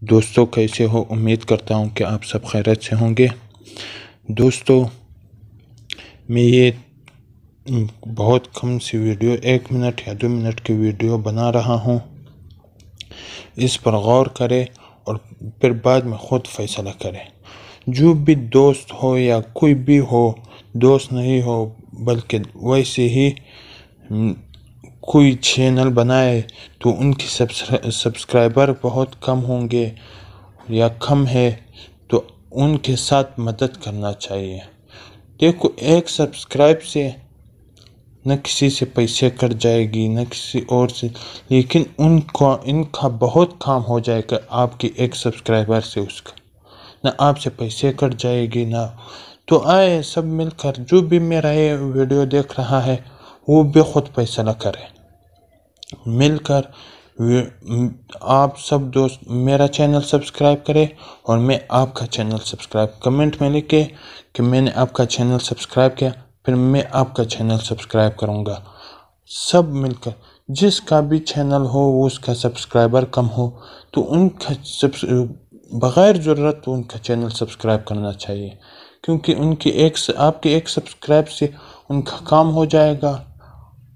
دوستو کیسے ہو؟ امید کرتا ہوں کہ آپ سب خیریت سے ہوں گے۔ دوستو میں یہ بہت کم سی ویڈیو 1 منٹ یا 2 منٹ کی ویڈیو بنا رہا ہوں، اس پر غور کرے اور پھر بعد میں خود فیصلہ کرے۔ جو بھی دوست ہو یا کوئی بھی ہو، دوست نہیں ہو بلکہ ویسے ہی کوئی چینل بنائے تو ان کی سبسکرائبر بہت کم ہوں گے یا کم ہے تو ان کے ساتھ مدد کرنا چاہیے۔ دیکھو، ایک سبسکرائب سے نہ کسی سے پیسے کٹ جائے گی نہ کسی اور سے، لیکن ان کا بہت کام ہو جائے گا آپ کی ایک سبسکرائبر سے، اس کا نہ آپ سے پیسے کٹ جائے گی نہ۔ تو آئے سب مل کر، جو بھی میرا یہ ویڈیو دیکھ رہا ہے وہ بھی خود فیصلہ کرے، مل کر آپ سب دوست میرا چینل سبسکرائب کرے اور میں آپ کا چینل سبسکرائب، کمنٹ میں لکھے کہ میں نے آپ کا چینل سبسکرائب کیا، پھر میں آپ کا چینل سبسکرائب کروں گا۔ سب مل کر، جس کا بھی چینل ہو وہ اس کا سبسکرائبر کم ہو تو ان کا بغیر ضرورت ان کا چینل سبسکرائب کرنا چاہیے، کیونکہ آپ کے ایک سبسکرائب سے ان کا کام ہو جائے گا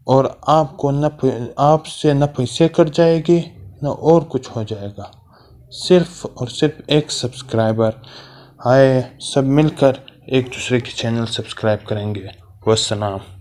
اور آپ سے نہ پیسے کٹ جائے گی نہ اور کچھ ہو جائے گا، صرف اور صرف ایک سبسکرائبر۔ آئے سب مل کر ایک دوسرے کی چینل سبسکرائب کریں گے۔ والسلام۔